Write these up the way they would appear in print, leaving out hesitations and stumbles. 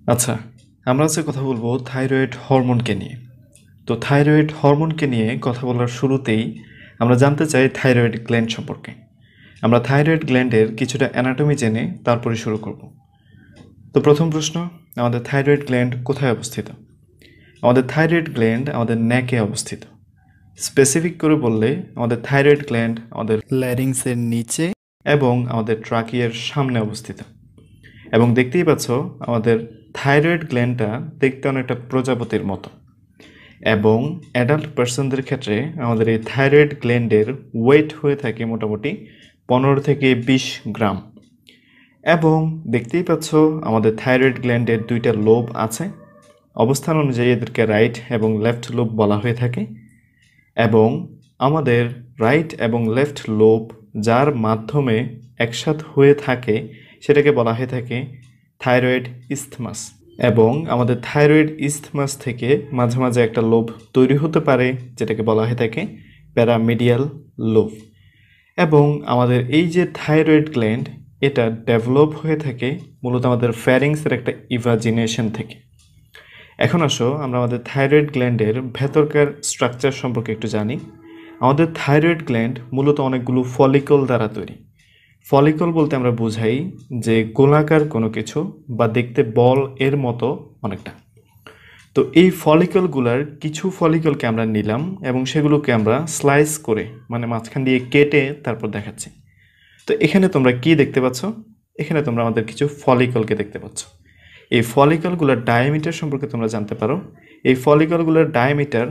আচ্ছা, আমরা আজকে কথা বলবো থাইরয়েড হরমোনকে নিয়ে। তো থাইরয়েড হরমোনকে নিয়ে কথা বলার শুরুতেই আমরা জানতে চাই থাইরয়েড গ্ল্যান্ড সম্পর্কে। আমরা থাইরয়েড গ্ল্যান্ডের কিছুটা অ্যানাটমি জেনে তারপরে শুরু করব। তো প্রথম প্রশ্ন, আমাদের থাইরয়েড গ্ল্যান্ড কোথায় অবস্থিত? আমাদের থাইরয়েড গ্ল্যান্ড আমাদের নেকে অবস্থিত। স্পেসিফিক করে বললে আমাদের থাইরয়েড গ্ল্যান্ড আমাদের ল্যারিংসের নিচে এবং আমাদের ট্রাকিয়ার সামনে অবস্থিত। এবং দেখতেই পাচ্ছ আমাদের থাইরয়েড গ্ল্যান্ডটা দেখতে অনেকটা প্রজাপতির মতো। এবং অ্যাডাল্ট পার্সনদের ক্ষেত্রে আমাদের এই থাইরয়েড গ্ল্যান্ডের ওয়েট হয়ে থাকে মোটামুটি 15 থেকে 20 গ্রাম। এবং দেখতেই পাচ্ছ আমাদের থাইরয়েড গ্ল্যান্ডের দুইটা লোব আছে। অবস্থান অনুযায়ী এদেরকে রাইট এবং লেফট লোব বলা হয়ে থাকে। এবং আমাদের রাইট এবং লেফট লোব যার মাধ্যমে একসাথ হয়ে থাকে সেটাকে বলা হয়ে থাকে থাইরয়েড ইস্থমাস। এবং আমাদের থাইরয়েড ইস্থমাস থেকে মাঝে মাঝে একটা লোব তৈরি হতে পারে যেটাকে বলা হয়ে থাকে প্যারামিডিয়াল লোব। এবং আমাদের এই যে থাইরয়েড গ্ল্যান্ড এটা ডেভেলপ হয়ে থাকে মূলত আমাদের ফ্যারিংসের একটা ইভাজিনেশন থেকে। এখন আসো আমরা আমাদের থাইরয়েড গ্ল্যান্ডের ভেতরকার স্ট্রাকচার সম্পর্কে একটু জানি। আমাদের থাইরয়েড গ্ল্যান্ড মূলত অনেকগুলো ফলিকল দ্বারা তৈরি। ফলিকল বলতে আমরা বোঝাই যে গোলাকার কোনো কিছু বা দেখতে বল এর মতো অনেকটা। তো এই ফলিকলগুলার কিছু ফলিকলকে আমরা নিলাম এবং সেগুলোকে আমরা স্লাইস করে মানে মাঝখান দিয়ে কেটে তারপর দেখাচ্ছি। তো এখানে তোমরা কি দেখতে পাচ্ছ? এখানে তোমরা আমাদের কিছু ফলিকলকে দেখতে পাচ্ছ। এই ফলিকলগুলোর ডায়ামিটার সম্পর্কে তোমরা জানতে পারো। এই ফলিকলগুলোর ডায়ামিটার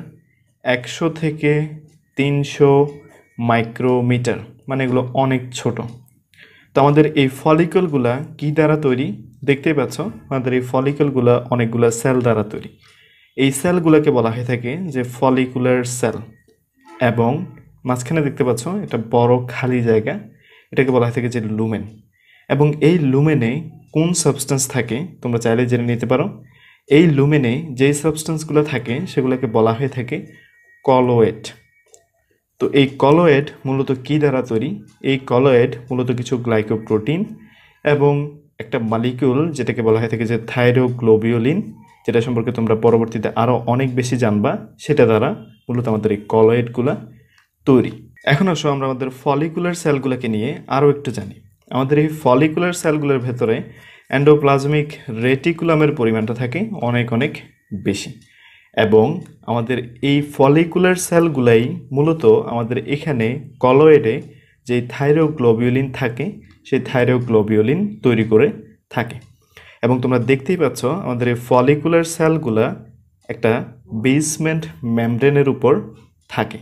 100 থেকে 300 মাইক্রোমিটার, মানে এগুলো অনেক ছোট। তো আমাদের এই ফলিকলগুলা কি দ্বারা তৈরি? দেখতেই পাচ্ছ আমাদের এই ফলিকলগুলা অনেকগুলো সেল দ্বারা তৈরি। এই সেলগুলোকে বলা হয়ে থাকে যে ফলিকুলার সেল। এবং মাঝখানে দেখতে পাচ্ছ এটা বড় খালি জায়গা, এটাকে বলা হয়ে থাকে যে লুমেন। এবং এই লুমেনে কোন সাবস্টেন্স থাকে তোমরা চাইলে জেনে নিতে পারো। এই লুমেনে যেই সাবস্টেন্সগুলো থাকে সেগুলোকে বলা হয়ে থাকে কলোয়েড। তো এই কলোয়েড মূলত কি দ্বারা তৈরি? এই কলোয়েড মূলত কিছু গ্লাইকোপ্রোটিন এবং একটা মলিকিউল যেটাকে বলা হয়ে থাকে যে থাইরোগ্লোবিউলিন, যেটা সম্পর্কে তোমরা পরবর্তীতে আরও অনেক বেশি জানবা, সেটা দ্বারা মূলত আমাদের এই কলোয়েডগুলো তৈরি। এখন আসো আমরা আমাদের ফলিকুলার সেলগুলোকে নিয়ে আরও একটু জানি। আমাদের এই ফলিকুলার সেলগুলোর ভেতরে এন্ডোপ্লাজমিক রেটিকুলামের পরিমাণটা থাকে অনেক অনেক বেশি। এবং আমাদের এই ফলিকুলার সেলগুলাই মূলত আমাদের এখানে কলোয়েডে যে থাইরোগ্লোবিউলিন থাকে সেই থাইরোগ্লোবিউলিন তৈরি করে থাকে। এবং তোমরা দেখতেই পাচ্ছ আমাদের এই ফলিকুলার সেলগুলা একটা বেসমেন্ট মেমব্রেনের উপর থাকে।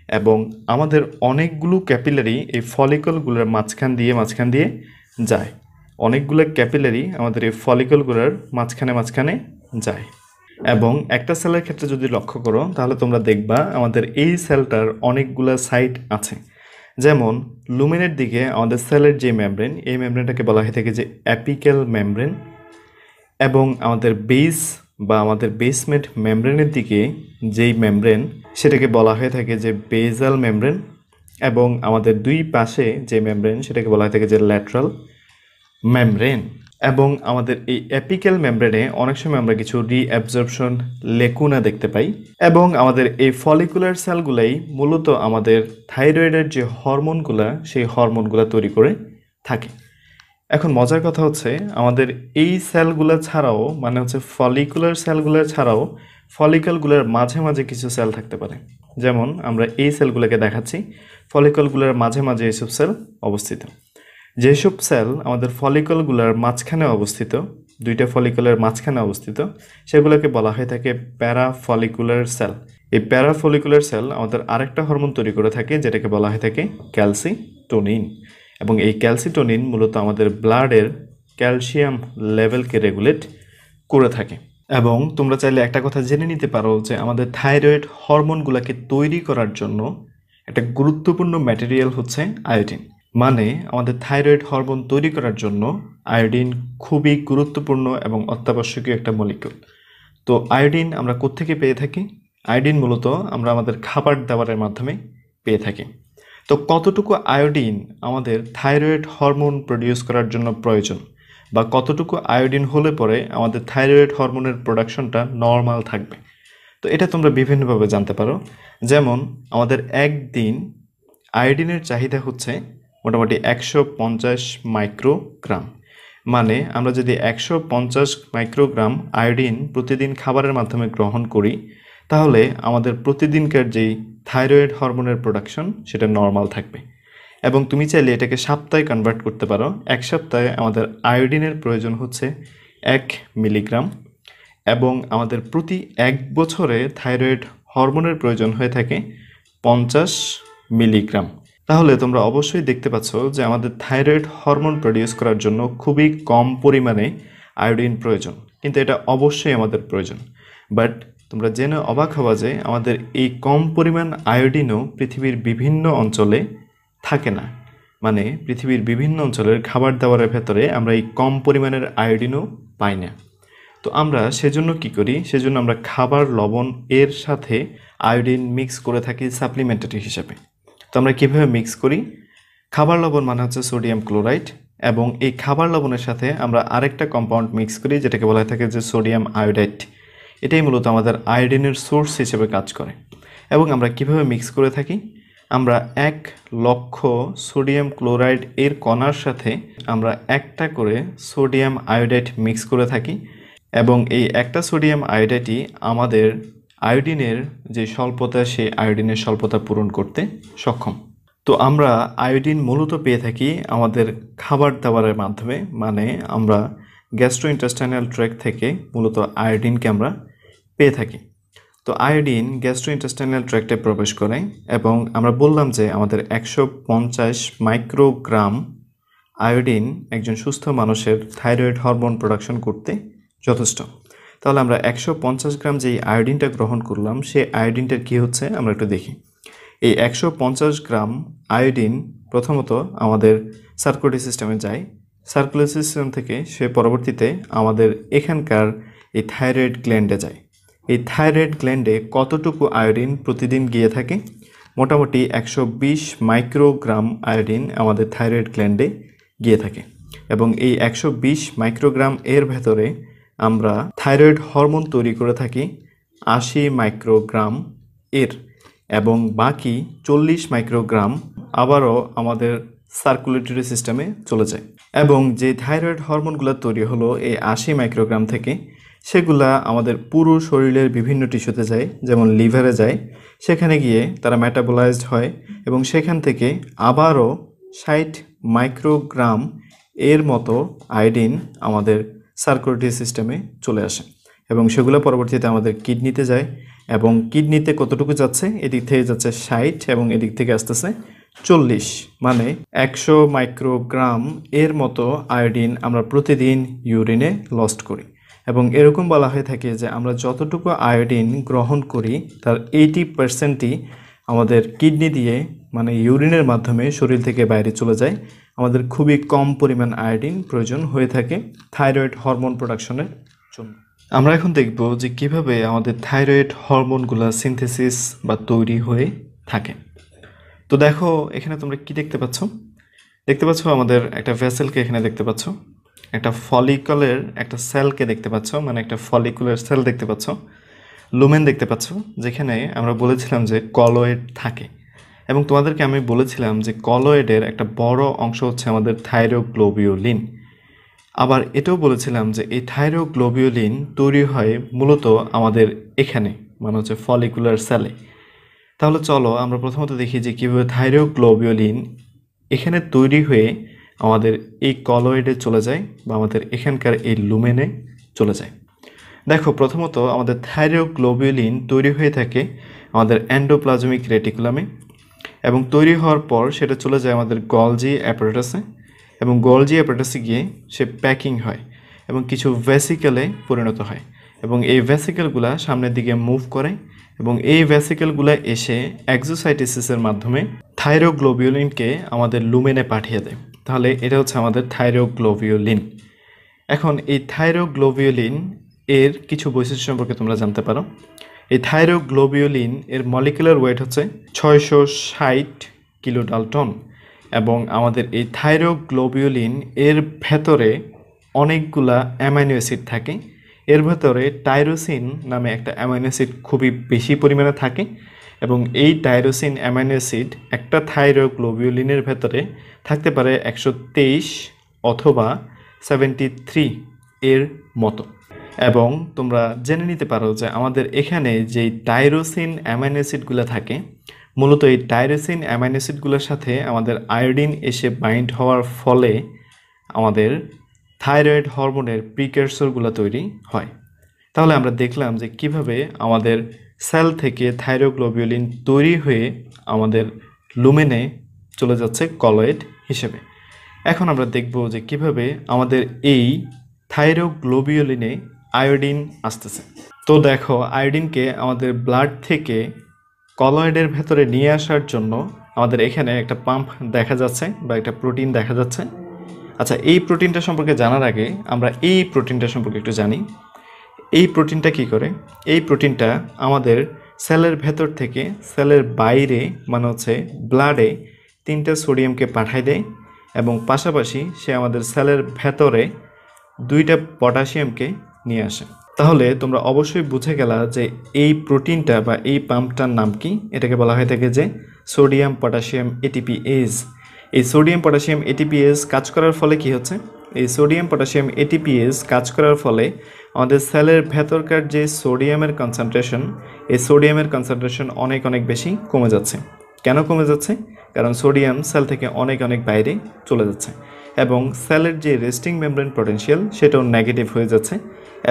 এবং আমাদের অনেকগুলো ক্যাপিলারি এই ফলিকলগুলোর মাঝখান দিয়ে যায়। অনেকগুলো ক্যাপিলারি আমাদের এই ফলিকলগুলোর মাঝখানে যায়। এবং একটা সেলের ক্ষেত্রে যদি লক্ষ্য করো তাহলে তোমরা দেখবা আমাদের এই সেলটার অনেকগুলো সাইট আছে। যেমন লুমেনের দিকে আমাদের সেলের যে মেমব্রেন, এই মেমব্রেনটাকে বলা হয়ে থাকে যে অ্যাপিক্যাল মেমব্রেন। এবং আমাদের বেস বা আমাদের বেসমেন্ট মেমব্রেনের দিকে যেই মেমব্রেন সেটাকে বলা হয়ে থাকে যে বেজাল মেমব্রেন। এবং আমাদের দুই পাশে যে মেমব্রেন সেটাকে বলা হয়ে থাকে যে ল্যাটারাল মেমব্রেন। এবং আমাদের এই অ্যাপিক্যাল মেমব্রেনে অনেক সময় আমরা কিছু রিঅ্যাবজর্পশন লেকুনা দেখতে পাই। এবং আমাদের এই ফলিকুলার সেলগুলাই মূলত আমাদের থাইরয়েডের যে হরমোনগুলা সেই হরমোনগুলা তৈরি করে থাকে। এখন মজার কথা হচ্ছে আমাদের এই সেলগুলো ছাড়াও মানে হচ্ছে ফলিকুলার সেলগুলো ছাড়াও ফলিকলগুলোর মাঝে মাঝে কিছু সেল থাকতে পারে। যেমন আমরা এই সেলগুলোকে দেখাচ্ছি, ফলিকলগুলোর মাঝে মাঝে এইসব সেল অবস্থিত। যেসব সেল আমাদের ফলিকলগুলোর মাঝখানে অবস্থিত, দুইটা ফলিকলের মাঝখানে অবস্থিত, সেগুলোকে বলা হয়ে থাকে প্যারাফলিকুলার সেল। এই প্যারাফলিকুলার সেল আমাদের আরেকটা হরমোন তৈরি করে থাকে যেটাকে বলা হয়ে থাকে ক্যালসিটোনিন। এবং এই ক্যালসিটোনিন মূলত আমাদের ব্লাডের ক্যালসিয়াম লেভেলকে রেগুলেট করে থাকে। এবং তোমরা চাইলে একটা কথা জেনে নিতে পারো যে আমাদের থাইরয়েড হরমোনগুলোকে তৈরি করার জন্য একটা গুরুত্বপূর্ণ ম্যাটেরিয়াল হচ্ছে আয়োডিন। মানে আমাদের থাইরয়েড হরমোন তৈরি করার জন্য আয়োডিন খুবই গুরুত্বপূর্ণ এবং অত্যাবশ্যকীয় একটা মলিকিউল। তো আয়োডিন আমরা কোত্থেকে পেয়ে থাকি? আয়োডিন মূলত আমরা আমাদের খাবার দাবারের মাধ্যমে পেয়ে থাকি। তো কতটুকু আয়োডিন আমাদের থাইরয়েড হরমোন প্রডিউস করার জন্য প্রয়োজন বা কতটুকু আয়োডিন হলে পরে আমাদের থাইরয়েড হরমোনের প্রোডাকশনটা নর্মাল থাকবে। তো এটা তোমরা বিভিন্নভাবে জানতে পারো। যেমন আমাদের একদিন আয়োডিনের চাহিদা হচ্ছে মোটামুটি 150 মাইক্রোগ্রাম। মানে আমরা যদি 150 মাইক্রোগ্রাম আয়োডিন প্রতিদিন খাবারের মাধ্যমে গ্রহণ করি, তাহলে আমাদের প্রতিদিনকার যেই থাইরয়েড হরমোনের প্রোডাকশন সেটা নর্মাল থাকবে। এবং তুমি চাইলে এটাকে সপ্তাহে কনভার্ট করতে পারো। এক সপ্তাহে আমাদের আয়োডিনের প্রয়োজন হচ্ছে 1 মিলিগ্রাম, এবং আমাদের প্রতি 1 বছরে থাইরয়েড হরমোনের প্রয়োজন হয়ে থাকে 50 মিলিগ্রাম। তাহলে তোমরা অবশ্যই দেখতে পাচ্ছ যে আমাদের থাইরয়েড হরমোন প্রডিউস করার জন্য খুবই কম পরিমাণে আয়োডিন প্রয়োজন, কিন্তু এটা অবশ্যই আমাদের প্রয়োজন। বাট তোমরা জেনে অবাক হবা যে আমাদের এই কম পরিমাণ আয়োডিনও পৃথিবীর বিভিন্ন অঞ্চলে থাকে না। মানে পৃথিবীর বিভিন্ন অঞ্চলের খাবার দাবারের ভেতরে আমরা এই কম পরিমাণের আয়োডিনও পাই না। তো আমরা সেজন্য কি করি? সেজন্য আমরা খাবার লবণ এর সাথে আয়োডিন মিক্স করে থাকি সাপ্লিমেন্টারি হিসেবে। তো আমরা কীভাবে মিক্স করি? খাবার লবণ মানে হচ্ছে সোডিয়াম ক্লোরাইড, এবং এই খাবার লবণের সাথে আমরা আরেকটা কম্পাউন্ড মিক্স করি যেটাকে বলা থাকে যে সোডিয়াম আয়োডাইড। এটাই মূলত আমাদের আয়োডিনের সোর্স হিসেবে কাজ করে। এবং আমরা কিভাবে মিক্স করে থাকি? আমরা 1 লক্ষ সোডিয়াম ক্লোরাইড এর কণার সাথে আমরা একটা করে সোডিয়াম আয়োডাইড মিক্স করে থাকি, এবং এই একটা সোডিয়াম আয়োডাইডই আমাদের আয়োডিনের যে স্বল্পতা, সেই আয়োডিনের স্বল্পতা পূরণ করতে সক্ষম। তো আমরা আয়োডিন মূলত পেয়ে থাকি আমাদের খাবার দাবারের মাধ্যমে। মানে আমরা গ্যাস্ট্রোইন্টেস্টাইনাল ট্র্যাক্ট থেকে মূলত আয়োডিনকে আমরা পেয়ে থাকি। তো আয়োডিন গ্যাস্ট্রোইন্টেস্টাইনাল ট্র্যাক্টে প্রবেশ করে, এবং আমরা বললাম যে আমাদের 150 মাইক্রোগ্রাম আয়োডিন একজন সুস্থ মানুষের থাইরয়েড হরমোন প্রোডাকশন করতে যথেষ্ট। তাহলে আমরা 150 গ্রাম যেই আয়োডিনটা গ্রহণ করলাম, সেই আয়োডিনটার কী হচ্ছে আমরা একটু দেখি। এই 150 গ্রাম আয়োডিন প্রথমত আমাদের সার্কুলেটরি সিস্টেমে যায়। সার্কুলেটরি সিস্টেম থেকে সে পরবর্তীতে আমাদের এখানকার এই থাইরয়েড গ্ল্যান্ডে যায়। এই থাইরয়েড গ্ল্যান্ডে কতটুকু আয়োডিন প্রতিদিন গিয়ে থাকে? মোটামুটি 120 মাইক্রোগ্রাম আয়োডিন আমাদের থাইরয়েড গ্ল্যান্ডে গিয়ে থাকে, এবং এই 120 মাইক্রোগ্রাম এর ভেতরে আমরা থাইরয়েড হরমোন তৈরি করে থাকি 80 মাইক্রোগ্রাম এর, এবং বাকি 40 মাইক্রোগ্রাম আবারও আমাদের সার্কুলেটরি সিস্টেমে চলে যায়। এবং যে থাইরয়েড হরমোনগুলো তৈরি হলো এই 80 মাইক্রোগ্রাম থেকে, সেগুলা আমাদের পুরো শরীরের বিভিন্ন টিস্যুতে যায়, যেমন লিভারে যায়। সেখানে গিয়ে তারা মেটাবোলাইজড হয়, এবং সেখান থেকে আবারও 60 মাইক্রোগ্রাম এর মতো আয়োডিন আমাদের সার্কুলেটরি সিস্টেমে চলে আসে, এবং সেগুলো পরবর্তীতে আমাদের কিডনিতে যায়। এবং কিডনিতে কতটুকু যাচ্ছে? এদিক থেকে যাচ্ছে 60, এবং এদিক থেকে আসতেছে 40, মানে 100 মাইক্রোগ্রাম এর মতো আয়োডিন আমরা প্রতিদিন ইউরিনে লস্ট করি। এবং এরকম বলা হয়ে থাকে যে আমরা যতটুকু আয়োডিন গ্রহণ করি তার 80%ই আমাদের কিডনি দিয়ে, মানে ইউরিনের মাধ্যমে শরীর থেকে বাইরে চলে যায়। আমাদের খুবই কম পরিমাণ আয়োডিন প্রয়োজন হয়ে থাকে থাইরয়েড হরমোন প্রোডাকশনের জন্য। আমরা এখন দেখব যে কিভাবে আমাদের থাইরয়েড হরমোনগুলো সিনথেসিস বা তৈরি হয়ে থাকে। তো দেখো এখানে তোমরা কি দেখতে পাচ্ছ? দেখতে পাচ্ছ আমাদের একটা ভেসেলকে এখানে দেখতে পাচ্ছ, একটা ফলিকলের একটা সেলকে দেখতে পাচ্ছ, মানে একটা ফলিকুলার সেল দেখতে পাচ্ছ, লুমেন দেখতে পাচ্ছ, যেখানে আমরা বলেছিলাম যে কলয়েড থাকে। এবং তোমাদেরকে আমি বলেছিলাম যে কলয়েডের একটা বড় অংশ হচ্ছে আমাদের থাইরোগ্লোবিউলিন। আবার এটাও বলেছিলাম যে এই থাইরোগ্লোবিউলিন তৈরি হয় মূলত আমাদের এখানে, মানে হচ্ছে ফলিকুলার সেলে। তাহলে চলো আমরা প্রথমত দেখি যে কীভাবে থাইরোগ্লোবিউলিন এখানে তৈরি হয়ে আমাদের এই কলয়েডে চলে যায়, বা আমাদের এখানকার এই লুমেনে চলে যায়। দেখো প্রথমত আমাদের থাইরোগ্লোবিউলিন তৈরি হয়ে থাকে আমাদের এন্ডোপ্লাজমিক রেটিকুলামে, এবং তৈরি হওয়ার পর সেটা চলে যায় আমাদের গলজি অ্যাপারেটাসে, এবং গলজি অ্যাপারেটাসে গিয়ে সে প্যাকিং হয় এবং কিছু ভেসিকেলে পরিণত হয়, এবং এই ভেসিকেলগুলো সামনের দিকে মুভ করে, এবং এই ভেসিকেলগুলো এসে এক্সোসাইটোসিসের মাধ্যমে থাইরোগ্লোবিউলিনকে আমাদের লুমেনে পাঠিয়ে দেয়। তাহলে এটা হচ্ছে আমাদের থাইরোগ্লোবিউলিন। এখন এই থাইরোগ্লোবিউলিন এর কিছু বৈশিষ্ট্য সম্পর্কে তোমরা জানতে পারো। এই থাইরোগ্লোবিউলিন এর মলিকুলার ওয়েট হচ্ছে 660 কিলোডালটন, এবং আমাদের এই থাইরোগ্লোবিউলিন এর ভেতরে অনেকগুলা অ্যামাইনো অ্যাসিড থাকে। এর ভেতরে টাইরোসিন নামে একটা অ্যামাইনো অ্যাসিড খুবই বেশি পরিমাণে থাকে এবং এই টাইরোসিন অ্যামাইনো অ্যাসিড একটা থাইরোগ্লোবিউলিনের ভেতরে থাকতে পারে 123 অথবা 73 এর মতো। এবং তোমরা জেনে নিতে পারো যে আমাদের এখানে যেই টাইরোসিন অ্যামাইনো অ্যাসিডগুলো থাকে, মূলত এই টাইরোসিন অ্যামাইনো অ্যাসিডগুলোর সাথে আমাদের আয়োডিন এসে বাইন্ড হওয়ার ফলে আমাদের থাইরয়েড হরমোনের প্রিকারসরগুলো তৈরি হয়। তাহলে আমরা দেখলাম যে কিভাবে আমাদের সেল থেকে থাইরোগ্লোবিউলিন তৈরি হয়ে আমাদের লুমেনে চলে যাচ্ছে কলয়েড হিসেবে। এখন আমরা দেখব যে কিভাবে আমাদের এই থাইরোগ্লোবিউলিনে আয়োডিন আসতেছে। তো দেখো, আয়োডিনকে আমাদের ব্লাড থেকে কলয়েডের ভেতরে নিয়ে আসার জন্য আমাদের এখানে একটা পাম্প দেখা যাচ্ছে বা একটা প্রোটিন দেখা যাচ্ছে। আচ্ছা, এই প্রোটিনটা সম্পর্কে জানার আগে আমরা এই প্রোটিনটা সম্পর্কে একটু জানি। এই প্রোটিনটা কি করে? এই প্রোটিনটা আমাদের সেলের ভেতর থেকে সেলের বাইরে, মানে হচ্ছে ব্লাডে 3টা সোডিয়ামকে পাঠায় দেয় এবং পাশাপাশি সে আমাদের সেলের ভেতরে 2টা পটাশিয়ামকে নিয়ে আসে। তাহলে তোমরা অবশ্যই বুঝে গেলা যে এই প্রোটিনটা বা এই পাম্পটার নাম কি। এটাকে বলা হয়ে থাকে যে সোডিয়াম পটাশিয়াম এটিপিএস। এই সোডিয়াম পটাশিয়াম এটিপিএস কাজ করার ফলে কি হচ্ছে? এই সোডিয়াম পটাশিয়াম এটিপিএস কাজ করার ফলে আমাদের সেলের ভেতরকার যে সোডিয়ামের কনসেন্ট্রেশন, এই সোডিয়ামের কনসেন্ট্রেশন অনেক অনেক বেশি কমে যাচ্ছে। কেন কমে যাচ্ছে? কারণ সোডিয়াম সেল থেকে অনেক অনেক বাইরে চলে যাচ্ছে এবং সেলের যে রেস্টিং মেমব্রেন পটেনশিয়াল সেটাও নেগেটিভ হয়ে যাচ্ছে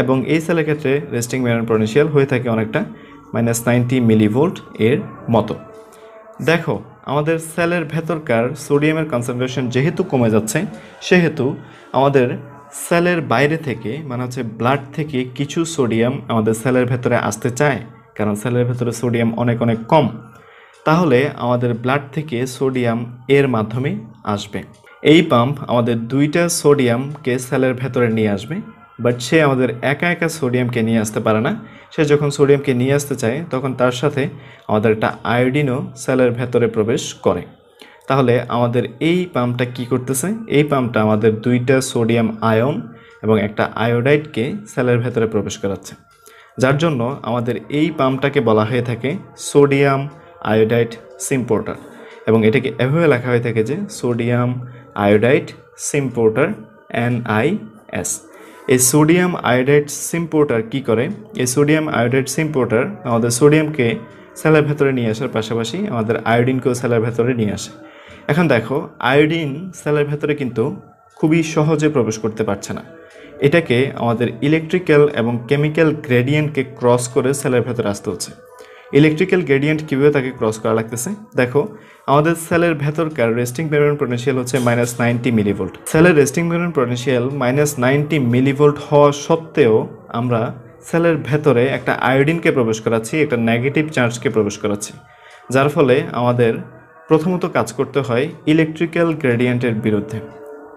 এবং এই সেলের ক্ষেত্রে রেস্টিং মেমব্রেন পটেনশিয়াল হয়ে থাকে অনেকটা -90 মিলিভোল্ট এর মতো। দেখো, আমাদের সেলের ভেতরকার সোডিয়ামের কনসেন্ট্রেশন যেহেতু কমে যাচ্ছে, সেহেতু আমাদের সেলের বাইরে থেকে, মানে হচ্ছে ব্লাড থেকে কিছু সোডিয়াম আমাদের সেলের ভেতরে আসতে চায়, কারণ সেলের ভেতরে সোডিয়াম অনেক অনেক কম। তাহলে আমাদের ব্লাড থেকে সোডিয়াম এর মাধ্যমে আসবে। এই পাম্প আমাদের 2টা সোডিয়ামকে সেলের ভেতরে নিয়ে আসবে, বাট সে আমাদের একা একা সোডিয়ামকে নিয়ে আসতে পারে না। সে যখন সোডিয়ামকে নিয়ে আসতে চায় তখন তার সাথে আমাদের একটা আয়োডিনও সেলের ভেতরে প্রবেশ করে। তাহলে আমাদের এই পাম্পটা কি করতেছে? এই পাম্পটা আমাদের 2টা সোডিয়াম আয়ন এবং একটা আয়োডাইডকে সেলের ভেতরে প্রবেশ করাচ্ছে, যার জন্য আমাদের এই পাম্পটাকে বলা হয়ে থাকে সোডিয়াম আয়োডাইড সিম্পোর্টার এবং এটাকে এভাবে লেখা হয়ে থাকে যে সোডিয়াম আয়োডাইড সিম্পোর্টার NIS। এই সোডিয়াম আয়োডাইড সিম্পোর্টার কি করে? এই সোডিয়াম আয়োডাইড সিম্পোর্টার আমাদের সোডিয়ামকে সেলের ভেতরে নিয়ে আসার পাশাপাশি আমাদের আয়োডিনকেও সেলের ভেতরে নিয়ে আসে। এখন দেখো, আয়োডিন সেলের ভেতরে কিন্তু খুবই সহজে প্রবেশ করতে পারছে না। এটাকে আমাদের ইলেকট্রিক্যাল এবং কেমিক্যাল গ্রেডিয়েন্টকে ক্রস করে সেলের ভেতরে আসতে হচ্ছে। ইলেকট্রিক্যাল গ্রেডিয়েন্ট কীভাবে তাকে ক্রস করা লাগতেছে? দেখো, আমাদের সেলের ভেতরকার রেস্টিং মেমব্রেন পটেনশিয়াল হচ্ছে -90 মিলিভোল্ট। সেলের রেস্টিং মেমব্রেন পটেনশিয়াল -90 মিলিভোল্ট হওয়া সত্ত্বেও আমরা সেলের ভেতরে একটা আয়োডিনকে প্রবেশ করাচ্ছি, একটা নেগেটিভ চার্জকে প্রবেশ করাচ্ছি, যার ফলে আমাদের প্রথমত কাজ করতে হয় ইলেকট্রিক্যাল গ্রেডিয়েন্টের বিরুদ্ধে,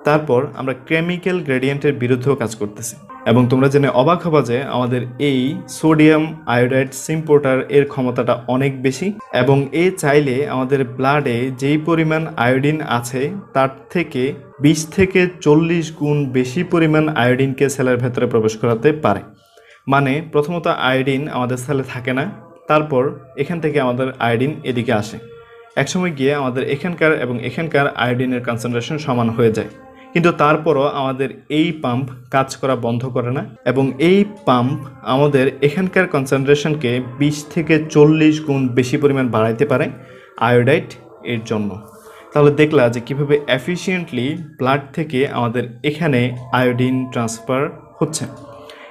তারপর আমরা কেমিক্যাল গ্রেডিয়েন্টের বিরুদ্ধেও কাজ করতেছি। এবং তোমরা জেনে অবাক হবা যে আমাদের এই সোডিয়াম আয়োডাইড সিম্পোর্টার এর ক্ষমতাটা অনেক বেশি এবং এ চাইলে আমাদের ব্লাডে যেই পরিমাণ আয়োডিন আছে তার থেকে 20 থেকে 40 গুণ বেশি পরিমাণ আয়োডিনকে সেলের ভেতরে প্রবেশ করাতে পারে। মানে প্রথমত আয়োডিন আমাদের সেলে থাকে না, তারপর এখান থেকে আমাদের আয়োডিন এদিকে আসে। একসময় গিয়ে আমাদের এখানকার এবং এখানকার আয়োডিনের কনসেন্ট্রেশন সমান হয়ে যায়, কিন্তু তারপরও আমাদের এই পাম্প কাজ করা বন্ধ করে না এবং এই পাম্প আমাদের এখানকার কনসেন্ট্রেশনকে 20 থেকে 40 গুণ বেশি পরিমাণ বাড়াইতে পারে আয়োডাইড এর জন্য। তাহলে দেখলা যে কীভাবে এফিশিয়েন্টলি ব্লাড থেকে আমাদের এখানে আয়োডিন ট্রান্সফার হচ্ছে।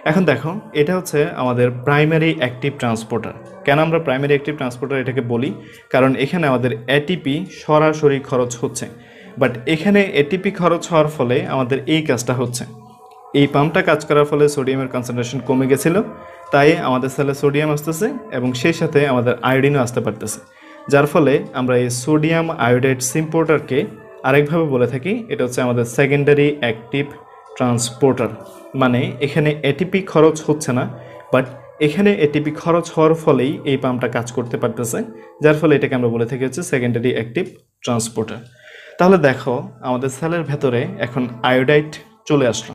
এখন দেখো, এটা হচ্ছে আমাদের প্রাইমারি অ্যাক্টিভ ট্রান্সপোর্টার। কেন আমরা প্রাইমারি অ্যাক্টিভ ট্রান্সপোর্টার এটাকে বলি? কারণ এখানে আমাদের এটিপি সরাসরি খরচ হচ্ছে, বাট এখানে এটিপি খরচ হওয়ার ফলে আমাদের এই কাজটা হচ্ছে। এই পাম্পটা কাজ করার ফলে সোডিয়ামের কনসেন্ট্রেশন কমে গেছিলো, তাই আমাদের সেলে সোডিয়াম আসতেছে এবং সেই সাথে আমাদের আয়োডিনও আসতে পারতেছে, যার ফলে আমরা এই সোডিয়াম আয়োডাইড সিম্পোর্টারকে আরেকভাবে বলে থাকি এটা হচ্ছে আমাদের সেকেন্ডারি অ্যাক্টিভ ট্রান্সপোর্টার। মানে এখানে এটিপি খরচ হচ্ছে না, বাট এখানে এটিপি খরচ হওয়ার ফলেই এই পাম্পটা কাজ করতে পারতেছে, যার ফলে এটাকে আমরা বলে থাকি হচ্ছে সেকেন্ডারি অ্যাক্টিভ ট্রান্সপোর্টার। তাহলে দেখো, আমাদের সেলের ভেতরে এখন আয়োডাইড চলে আসলো।